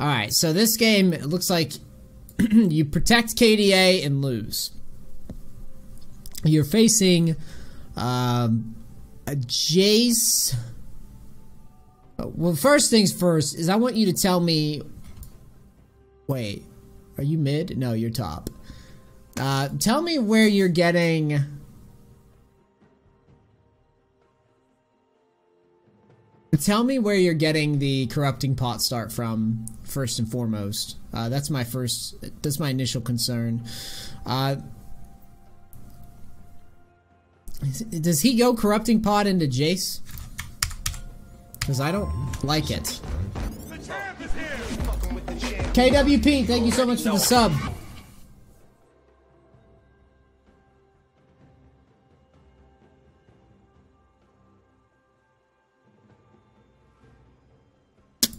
Alright, so this game, it looks like you protect KDA and lose. You're facing a Jace. Well, first things first is I want you to tell me. Wait, are you mid? No, you're top. Tell me where you're getting. Tell me where you're getting the corrupting pot start from, first and foremost. That's my initial concern. Does he go corrupting pot into Jace? Because I don't like it. KWP, thank you so much for the sub.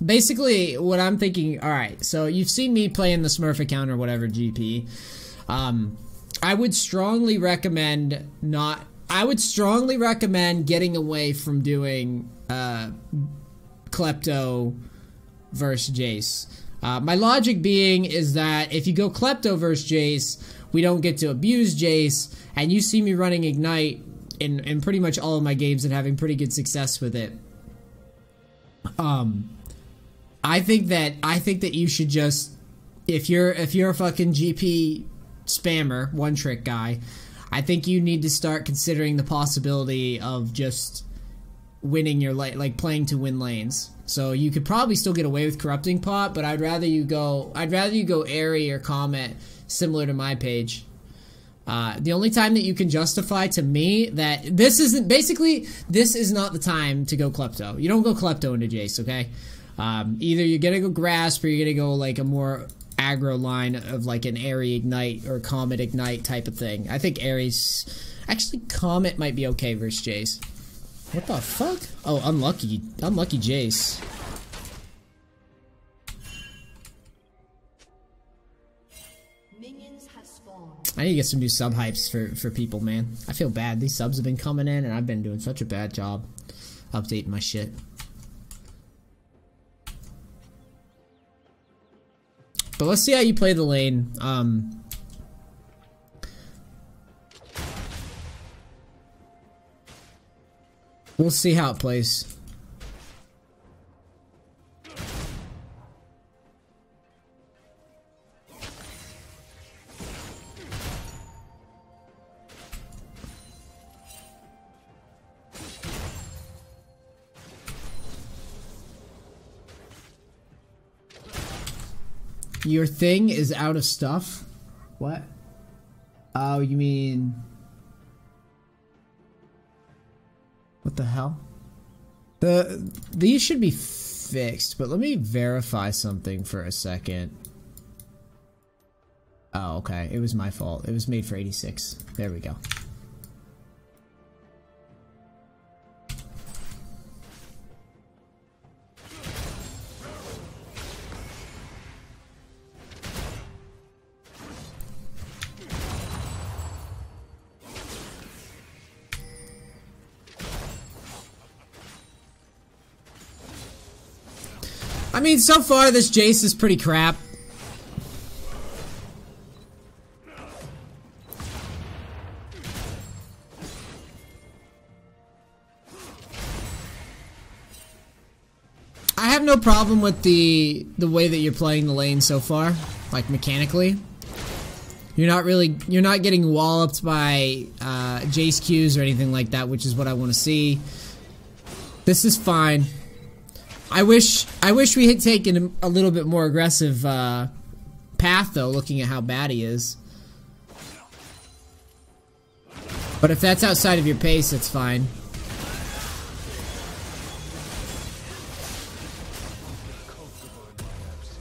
Basically, what I'm thinking, alright, so you've seen me playing the Smurf account or whatever, GP. I would strongly recommend getting away from doing Klepto versus Jace. My logic being is that if you go Klepto versus Jace, we don't get to abuse Jace, and you see me running Ignite in pretty much all of my games and having pretty good success with it. I think that you should just, if you're a fucking GP spammer, one trick guy, I think you need to start considering the possibility of just winning your like playing to win lanes. So you could probably still get away with corrupting pot, but I'd rather you go Airy or Comet, similar to my page. The only time that you can justify to me that this is not the time to go Klepto. You don't go Klepto into Jace, okay? Either you're gonna go Grasp or you're gonna go like a more aggro line of like an Airy Ignite or Comet Ignite type of thing. I think Airy's... Actually, Comet might be okay versus Jace. What the fuck? Oh, unlucky Jace. I need to get some new sub hypes for people, man. I feel bad. These subs have been coming in and I've been doing such a bad job updating my shit. But let's see how you play the lane. We'll see how it plays. Your thing is out of stuff? What? Oh, you mean... What the hell? These should be fixed, but let me verify something for a second. Oh, okay. It was my fault. It was made for 86. There we go. I mean, so far this Jace is pretty crap. I have no problem with the way that you're playing the lane so far, like mechanically. You're not getting walloped by Jace Qs or anything like that, which is what I want to see. This is fine. I wish we had taken a little bit more aggressive path, though, looking at how bad he is. But if that's outside of your pace, it's fine.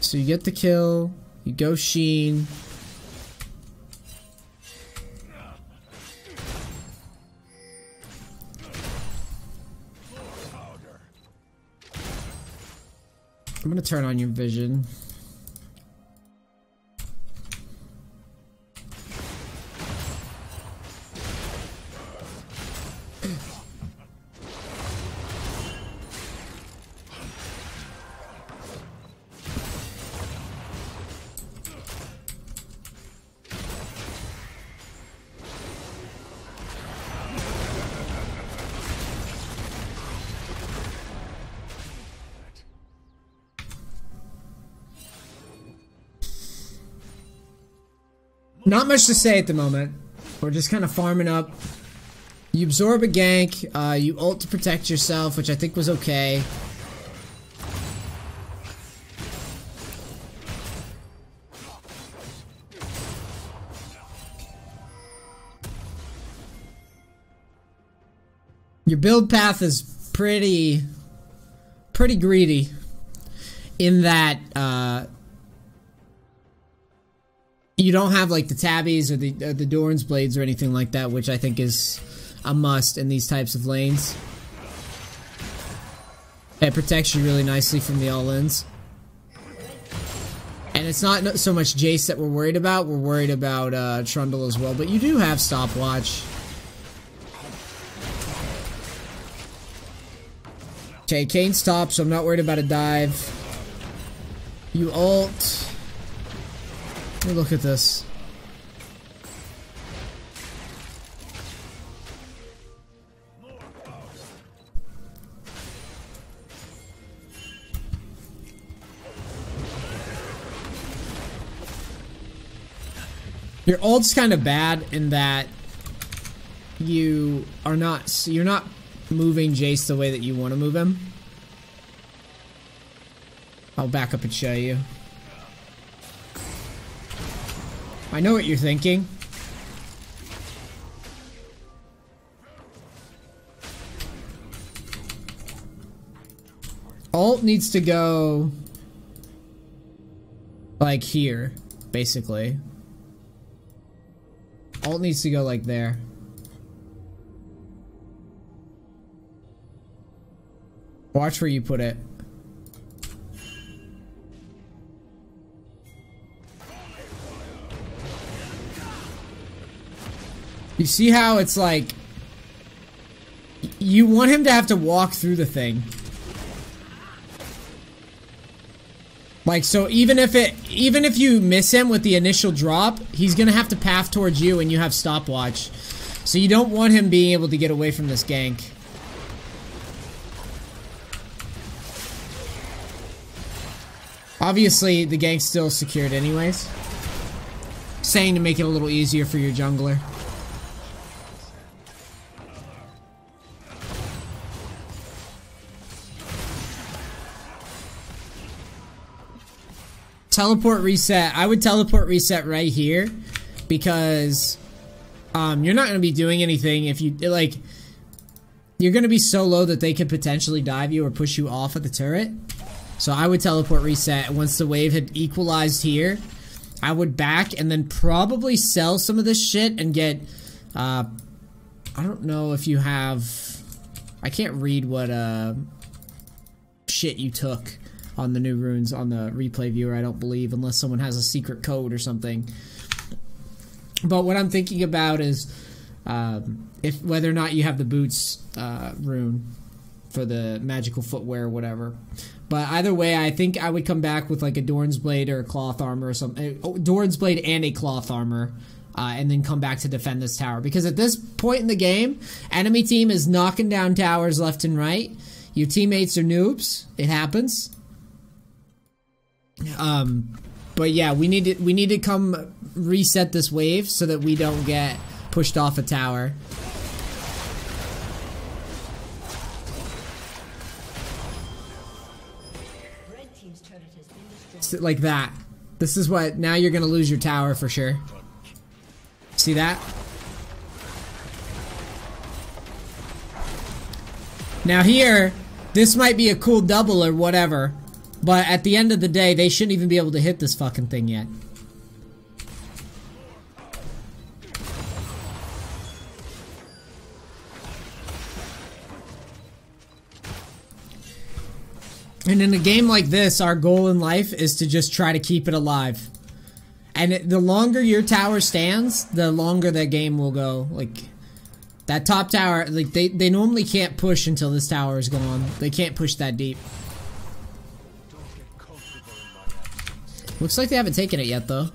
So you get the kill, you go Sheen. I'm gonna turn on your vision. Not much to say at the moment. We're just kind of farming up. You absorb a gank, you ult to protect yourself, which I think was okay. Your build path is pretty greedy in that you don't have like the tabbies or the Doran's blades or anything like that, which I think is a must in these types of lanes. It protects you really nicely from the all-ins. And it's not so much Jace that we're worried about Trundle as well, but you do have stopwatch. Okay, Kane's top, so I'm not worried about a dive. You ult. Let me look at this. Your ult's kind of bad in that you're not moving Jace the way that you want to move him. I'll back up and show you. I know what you're thinking. Ult needs to go like here, basically. Ult needs to go like there. Watch where you put it. You see how it's like you want him to have to walk through the thing. Like, so even if you miss him with the initial drop, he's gonna have to path towards you and you have stopwatch. So you don't want him being able to get away from this gank. Obviously, the gank's still secured anyways. Saying to make it a little easier for your jungler. Teleport reset. I would teleport reset right here because you're not going to be doing anything if you like. You're going to be so low that they could potentially dive you or push you off of the turret. So I would teleport reset once the wave had equalized here. I would back and then probably sell some of this shit and get I don't know if you have, I can't read what shit you took on the new runes on the replay viewer, I don't believe, unless someone has a secret code or something. But what I'm thinking about is if whether or not you have the boots rune for the magical footwear or whatever. But either way, I think I would come back with like a Doran's Blade or a cloth armor or something. Doran's Blade and a cloth armor. And then come back to defend this tower. Because at this point in the game, enemy team is knocking down towers left and right. Your teammates are noobs. It happens. But yeah, we need to come reset this wave so that we don't get pushed off a tower. Red team's turret has been destroyed. So, like that. This is what, now you're gonna lose your tower for sure. See that? Now here, this might be a cool double or whatever. But at the end of the day, they shouldn't even be able to hit this fucking thing yet. And in a game like this, our goal in life is to just try to keep it alive. And the longer your tower stands, the longer that game will go. Like, that top tower, like, they normally can't push until this tower is gone. They can't push that deep. Looks like they haven't taken it yet, though.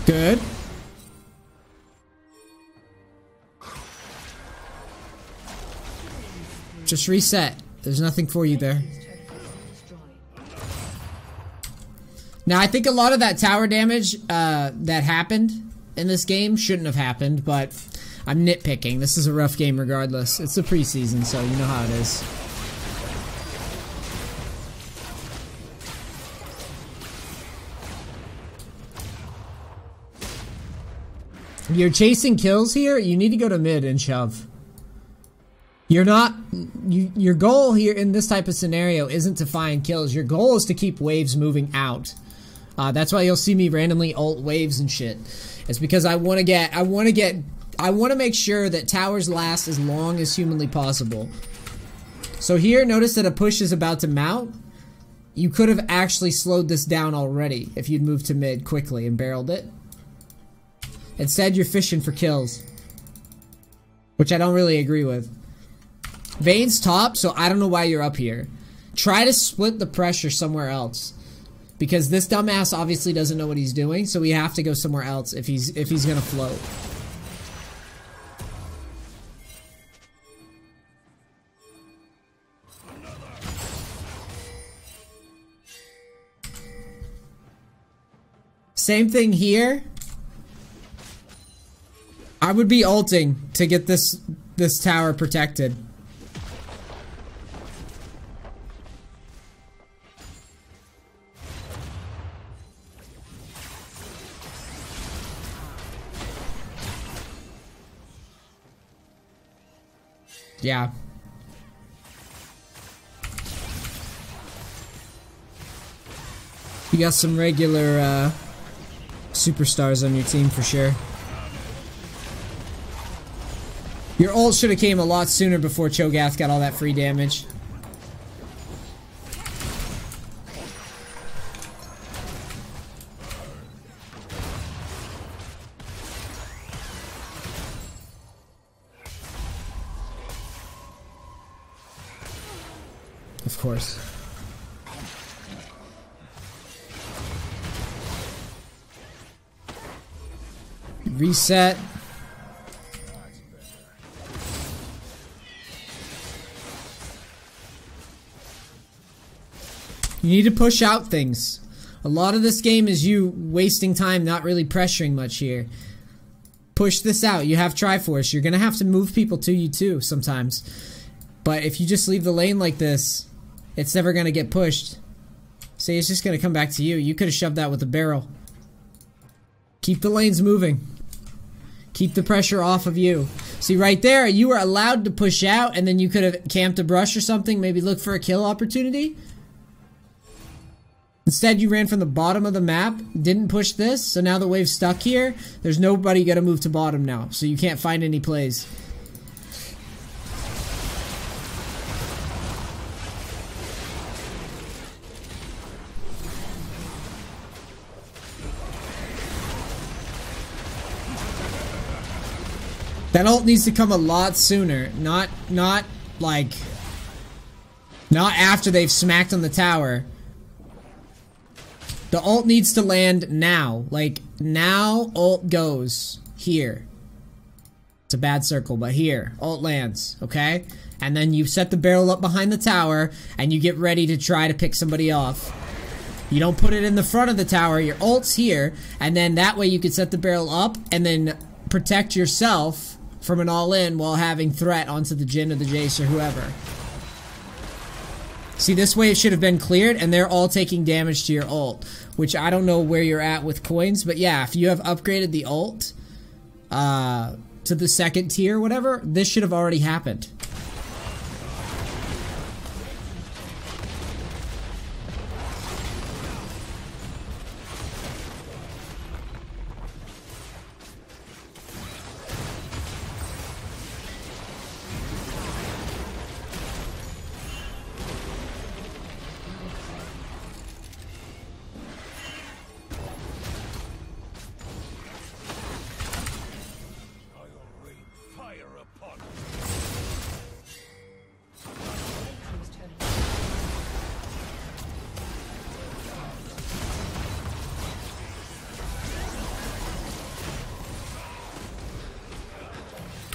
Good. Just reset. There's nothing for you there. Now, I think a lot of that tower damage that happened in this game shouldn't have happened, but I'm nitpicking. This is a rough game regardless. It's the preseason, so you know how it is. You're chasing kills here, you need to go to mid and shove. You're not... your goal here in this type of scenario isn't to find kills. Your goal is to keep waves moving out. That's why you'll see me randomly ult waves and shit. It's because I want to make sure that towers last as long as humanly possible. So here, notice that a push is about to mount. You could have actually slowed this down already if you'd moved to mid quickly and barreled it. Instead, you're fishing for kills, which I don't really agree with. Vayne's top, so I don't know why you're up here. Try to split the pressure somewhere else, because this dumbass obviously doesn't know what he's doing, so we have to go somewhere else if he's gonna float. Same thing here. I would be ulting to get this tower protected. Yeah. You got some regular superstars on your team for sure. Your ult should have came a lot sooner before Cho'Gath got all that free damage. Of course. Reset. You need to push out things. A lot of this game is you wasting time, not really pressuring much here. Push this out. You have Triforce. You're going to have to move people to you too sometimes. But if you just leave the lane like this, it's never going to get pushed. See, it's just going to come back to you. You could have shoved that with a barrel. Keep the lanes moving. Keep the pressure off of you. See, right there, you were allowed to push out, and then you could have camped a brush or something, maybe look for a kill opportunity. Instead, you ran from the bottom of the map, didn't push this, so now the wave's stuck here. There's nobody gonna move to bottom now, so you can't find any plays. That ult needs to come a lot sooner, not after they've smacked on the tower. The ult needs to land now. Like, now ult goes here. It's a bad circle, but here. Ult lands, okay? And then you set the barrel up behind the tower, and you get ready to try to pick somebody off. You don't put it in the front of the tower, your ult's here, and then that way you can set the barrel up, and then protect yourself from an all-in while having threat onto the Jhin or the Jace or whoever. See, this wave should have been cleared, and they're all taking damage to your ult, which I don't know where you're at with coins, but yeah, if you have upgraded the ult to the second tier or whatever, this should have already happened.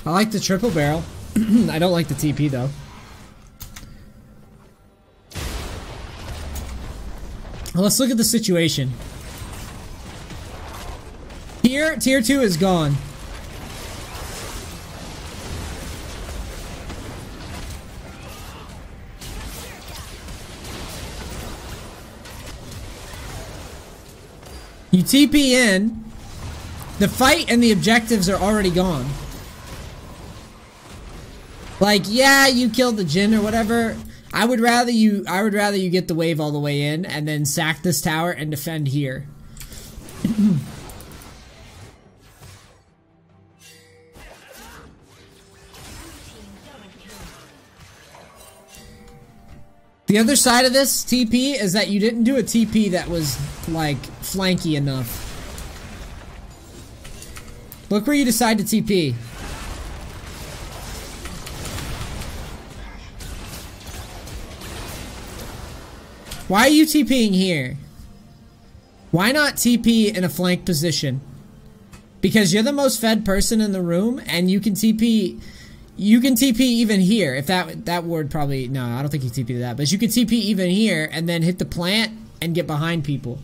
I like the triple barrel. I don't like the TP though. Well, let's look at the situation. Here, tier 2 is gone. You TP in, the fight and the objectives are already gone. Like, yeah, you killed the Jinn or whatever. I would rather you get the wave all the way in and then sack this tower and defend here. The other side of this TP is that you didn't do a TP that was, like, flanky enough. Look where you decide to TP. Why are you TPing here? Why not TP in a flank position? Because you're the most fed person in the room, and you can TP... You can TP even here, if that ward probably... No, I don't think you TP to that. But you can TP even here, and then hit the plant, and get behind people.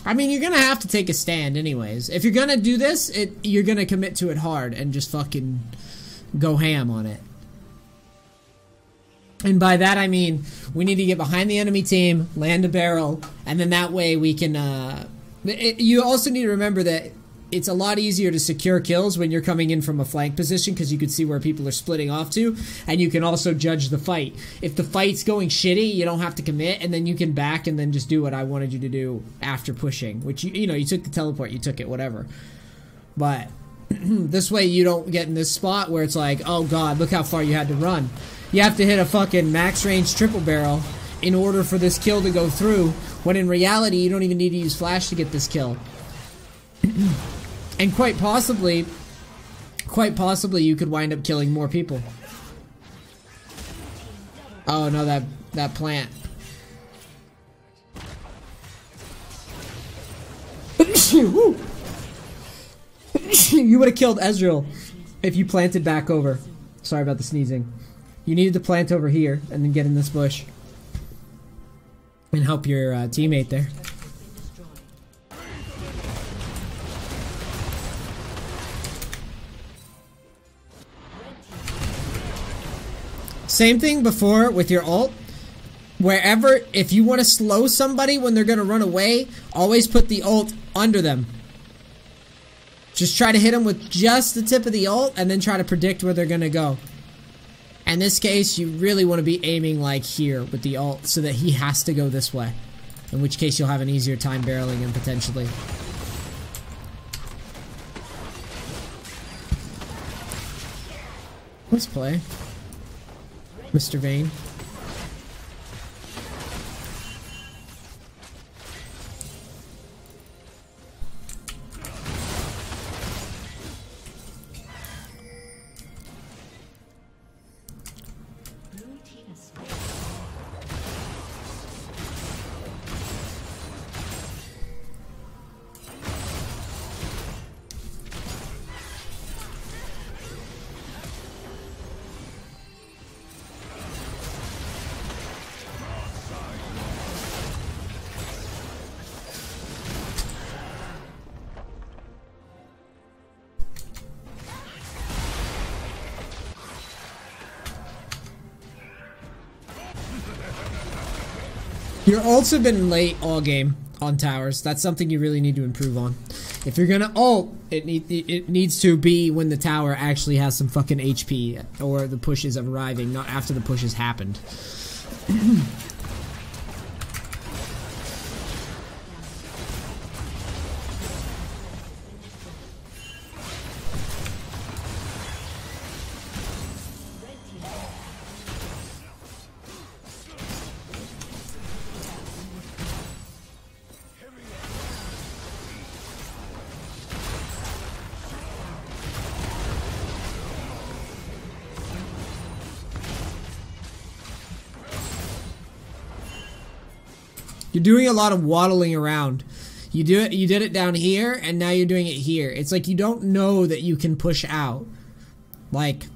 I mean, you're gonna have to take a stand anyways. If you're gonna do this, you're gonna commit to it hard, and just fucking go ham on it. And by that I mean, we need to get behind the enemy team, land a barrel, and then that way we can... you also need to remember that it's a lot easier to secure kills when you're coming in from a flank position because you can see where people are splitting off to, and you can also judge the fight. If the fight's going shitty, you don't have to commit, and then you can back and then just do what I wanted you to do after pushing, which, you know, you took the teleport, you took it, whatever. But this way you don't get in this spot where it's like, oh god, look how far you had to run. You have to hit a fucking max range triple barrel in order for this kill to go through, when in reality you don't even need to use flash to get this kill. And quite possibly you could wind up killing more people. Oh no, that plant. You would have killed Ezreal if you planted back over. Sorry about the sneezing. You needed to plant over here and then get in this bush and help your teammate there. Same thing before with your ult. Wherever, if you want to slow somebody when they're going to run away, always put the ult under them. Just try to hit them with just the tip of the ult and then try to predict where they're going to go. In this case, you really want to be aiming like here with the ult so that he has to go this way. In which case you'll have an easier time barreling him potentially. Let's play. Mr. Vane. Your ults have been late all game on towers. That's something you really need to improve on. If you're gonna ult, it needs to be when the tower actually has some fucking HP or the push is arriving, not after the push has happened. You're doing a lot of waddling around. You did it down here, and now you're doing it here. It's like you don't know that you can push out. Like,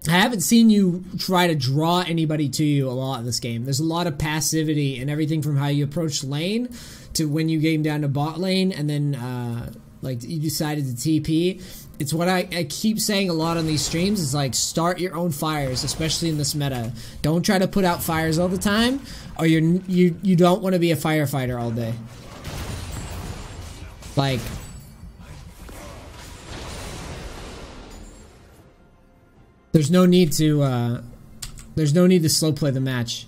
I haven't seen you try to draw anybody to you a lot in this game. There's a lot of passivity and everything from how you approach lane to when you game down to bot lane and then like you decided to TP. It's what I keep saying a lot on these streams is like start your own fires, especially in this meta. Don't try to put out fires all the time, or you don't want to be a firefighter all day. Like, there's no need to slow play the match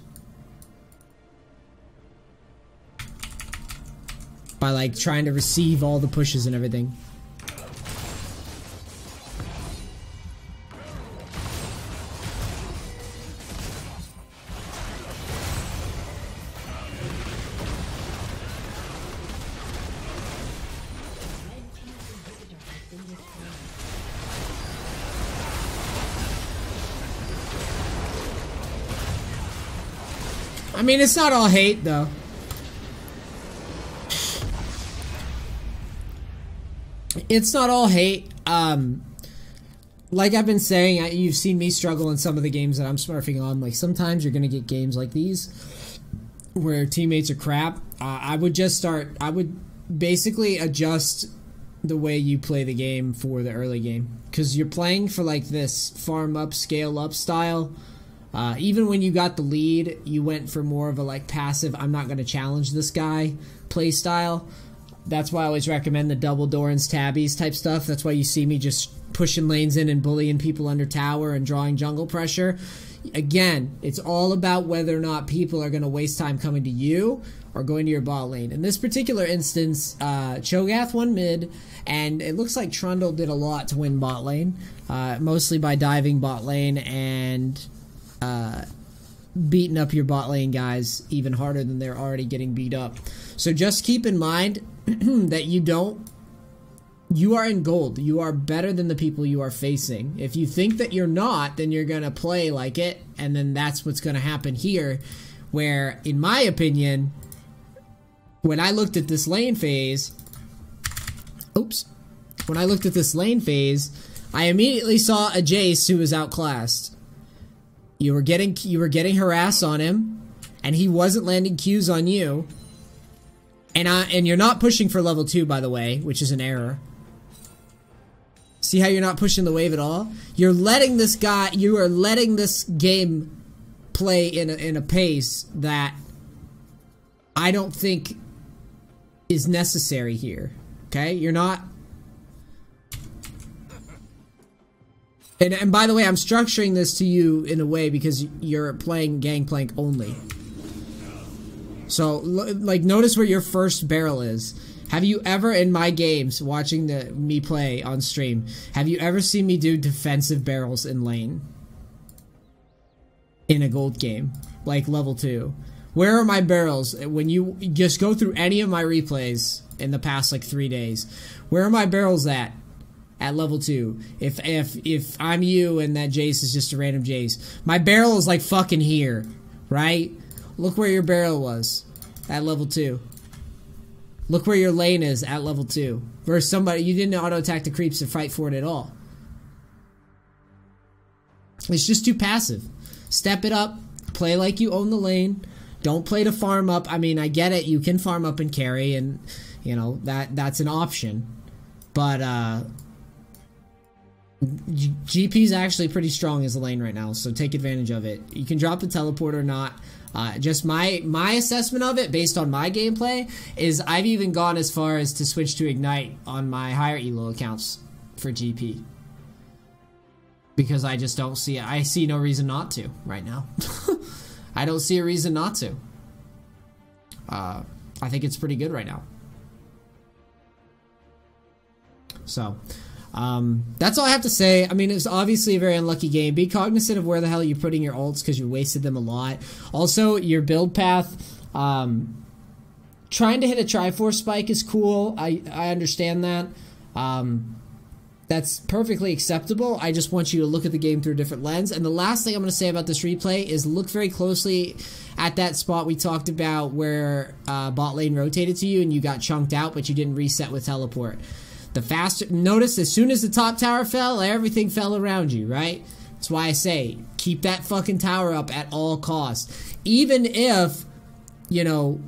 by like trying to receive all the pushes and everything. I mean, it's not all hate, though. It's not all hate. Like I've been saying, you've seen me struggle in some of the games that I'm smurfing on. Like, sometimes you're going to get games like these where teammates are crap. I would basically adjust the way you play the game for the early game. Because you're playing for, like, this farm up, scale up style. Even when you got the lead, you went for more of a like passive, I'm not going to challenge this guy play style. That's why I always recommend the double Doran's tabbies type stuff. That's why you see me just pushing lanes in and bullying people under tower and drawing jungle pressure. Again, it's all about whether or not people are going to waste time coming to you or going to your bot lane. In this particular instance, Cho'Gath won mid, and it looks like Trundle did a lot to win bot lane, mostly by diving bot lane and beating up your bot lane guys even harder than they're already getting beat up. So just keep in mind that you are in gold. You are better than the people you are facing. If you think that you're not, then you're gonna play like it, and then that's what's gonna happen here, where, in my opinion, when I looked at this lane phase, I immediately saw a Jace who was outclassed. You were getting harass on him, and he wasn't landing Qs on you. And you're not pushing for level 2, by the way, which is an error. See how you're not pushing the wave at all? You are letting this game play in a pace that I don't think is necessary here. Okay? You're not. And by the way, I'm structuring this to you in a way because you're playing Gangplank only. So, like, notice where your first barrel is. Have you ever, in my games, watching me play on stream, have you ever seen me do defensive barrels in lane? In a gold game. Like, level 2. Where are my barrels? When you just go through any of my replays in the past, like, 3 days. Where are my barrels at? At level 2. If I'm you and that Jace is just a random Jace. My barrel is like fucking here. Right? Look where your barrel was. At level 2. Look where your lane is at level 2. Versus somebody, you didn't auto attack the creeps to fight for it at all. It's just too passive. Step it up. Play like you own the lane. Don't play to farm up. I mean, I get it. You can farm up and carry, and you know that's an option. But GP's actually pretty strong as a lane right now, so take advantage of it. You can drop the teleport or not. Just my assessment of it, based on my gameplay, is I've even gone as far as to switch to Ignite on my higher elo accounts for GP. Because I just don't see it. I see no reason not to right now. I don't see a reason not to. I think it's pretty good right now. So, that's all I have to say. I mean, it was obviously a very unlucky game. Be cognizant of where the hell you're putting your ults because you wasted them a lot. Also, your build path, trying to hit a Triforce spike is cool. I understand that. That's perfectly acceptable. I just want you to look at the game through a different lens. And the last thing I'm going to say about this replay is look very closely at that spot we talked about where bot lane rotated to you and you got chunked out, but you didn't reset with teleport. The faster, notice as soon as the top tower fell, everything fell around you, right? That's why I say, keep that fucking tower up at all costs. Even if, you know,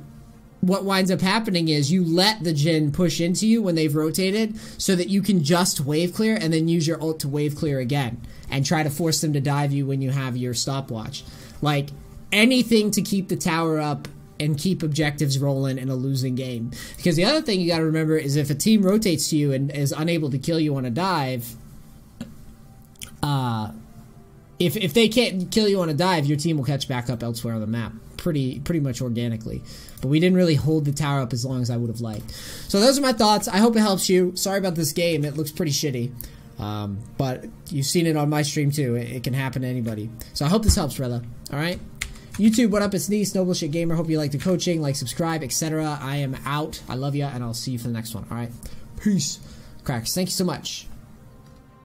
what winds up happening is you let the Jhin push into you when they've rotated so that you can just wave clear and then use your ult to wave clear again and try to force them to dive you when you have your stopwatch. Like, anything to keep the tower up and keep objectives rolling in a losing game. Because the other thing you gotta remember is if a team rotates to you and is unable to kill you on a dive, if they can't kill you on a dive, your team will catch back up elsewhere on the map. Pretty much organically. But we didn't really hold the tower up as long as I would have liked. So those are my thoughts. I hope it helps you. Sorry about this game. It looks pretty shitty. But you've seen it on my stream too. It can happen to anybody. So I hope this helps, brother. Alright? YouTube, what up? It's NEACE, No Bullshit Gamer. Hope you like the coaching, like, subscribe, etc. I am out. I love you, and I'll see you for the next one. Alright? Peace. Cracks. Thank you so much.